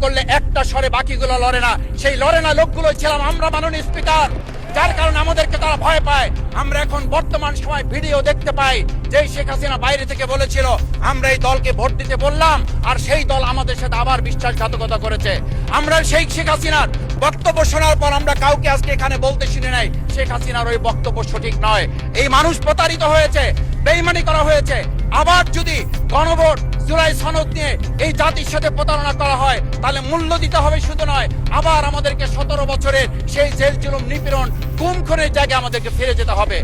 করলে একটা স্বরে বাকিগুলো লড়ে না, সেই লড়ে না লোকগুলো ছিলাম আমরা, মাননীয় স্পিকার। যার কারণে আমাদেরকে তারা ভয় পায়। আমরা এখন বর্তমান সময় ভিডিও দেখতে পাই যে শেখ হাসিনা বাইরে থেকে বলেছিল আমরা এই দলকে ভোট দিতে বললাম, আর সেই দল আমাদের সাথে আবার বিশ্বাসঘাতকতা করেছে। আমরা সেই শেখ হাসিনার বক্তব্য শোনার পর আমরা কাউকে আজকে এখানে বলতে শুনি নাই শেখ হাসিনার ওই বক্তব্য সঠিক নয়। এই মানুষ প্রতারিত হয়েছে, বেইমানি করা হয়েছে। আবার যদি গণভোট জুলাই সনদ নিয়ে এই জাতির সাথে প্রতারণা করা হয়, তাহলে মূল্য দিতে হবে শুধু নয়, আবার আমাদেরকে 17 বছরের সেই জেল জুলুম নিপীড়ন গুম খুনের জায়গায় আমাদেরকে ফিরে যেতে হবে।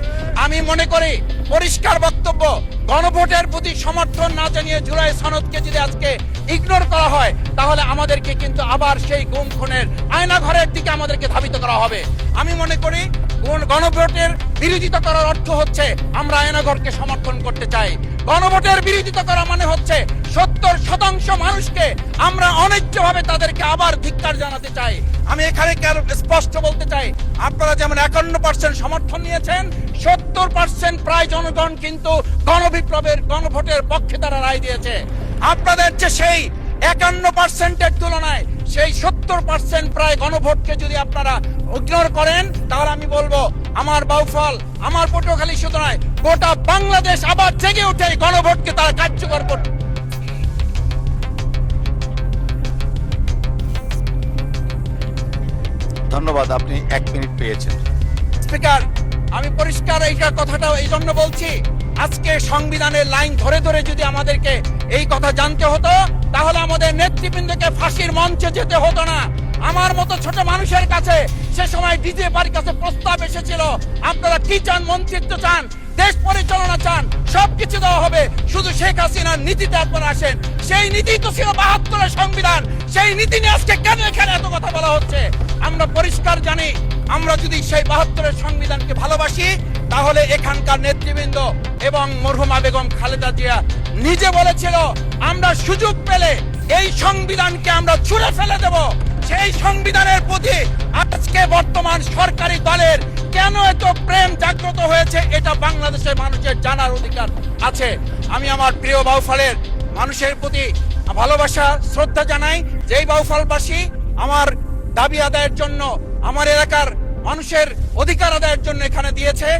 আমি মনে করি পরিষ্কার বক্তব্য, গণভোটের প্রতি সমর্থন না জানিয়ে জুলাই সনদকে যদি আজকে ইগনোর করা হয়, তাহলে আমাদেরকে কিন্তু আবার সেই গুম খুনের আয়নাঘরের দিকে আমাদেরকে ধাবিত করা হবে। আমি মনে করি গণভোটের বিরোধিতা করার অর্থ হচ্ছে আমরা আয়নাঘরকে সমর্থন করতে চাই। গণভোটের বিরোধিতা করা মানে হচ্ছে 70% মানুষকে আমরা অন্যায্যভাবে তাদেরকে আবার ধিক্কার জানাতে চাই। আমি এখানে স্পষ্ট বলতে চাই, আপনারা যেমন 51% সমর্থন নিয়েছেন, 70% প্রায় জনগণ কিন্তু গণবিপ্লবের গণভোটের পক্ষে তারা রায় দিয়েছে। আপনাদের যে সেই 51%-এর তুলনায় সেই 70% প্রায় গণভোটকে যদি আপনারা ইগনোর করেন, তাহলে আমি বলবো আমার বাউফল, আমার পটুয়াখালী শুধু নয়, গোটা বাংলাদেশ আবার জেগে উঠে গণভোটকে তারা কার্যকর করবে। ধন্যবাদ, আপনি 1 মিনিট পেয়েছেন। স্পিকার, আমি পরিষ্কার এই কথাটা এই জন্য বলছি, আজকে সংবিধানের লাইন ধরে ধরে যদি আমাদেরকে এই কথা জানতে হতো, তাহলে আমাদের নেতৃবৃন্দকে ফাঁসির মঞ্চে যেতে হতো না। আমার মতো ছোট মানুষের কাছে সে সময় ডিজিএফআর কাছে প্রস্তাব এসেছিল, আপনারা কি চান, মন্ত্রিত্ব চান, দেশ পরিচালনা চান, সবকিছু দেওয়া হবে, শুধু শেখ হাসিনার নীতিতে আপনারা আসেন। সেই নীতি তো ছিল 72-এর সংবিধান, সেই নীতি নিয়ে আজকে কেন এখানে এত কথা বলা হচ্ছে? আমরা পরিষ্কার জানি, আমরা যদি সেই 72-এর সংবিধানকে ভালোবাসি, তাহলে এখানকার নেতৃবৃন্দ এবং মরহুমা বেগম খালেদা জিয়া নিজে বলেছিল আমরা সুযোগ পেলে এই সংবিধানকে আমরা ছুঁড়ে ফেলে দেব। সেই সংবিধানের প্রতি আজকে বর্তমান সরকারি দলের কেন এত প্রেম জাগ্রত হয়েছে, এটা বাংলাদেশের মানুষের জানার অধিকার আছে। আমি আমার প্রিয় বাউফলের মানুষের প্রতি ভালোবাসা শ্রদ্ধা জানাই, যেই বাউফলবাসী আমার দাবি আদায়ের জন্য, আমার এলাকার মানুষের অধিকার আদায়ের জন্য এখানে দিয়েছে।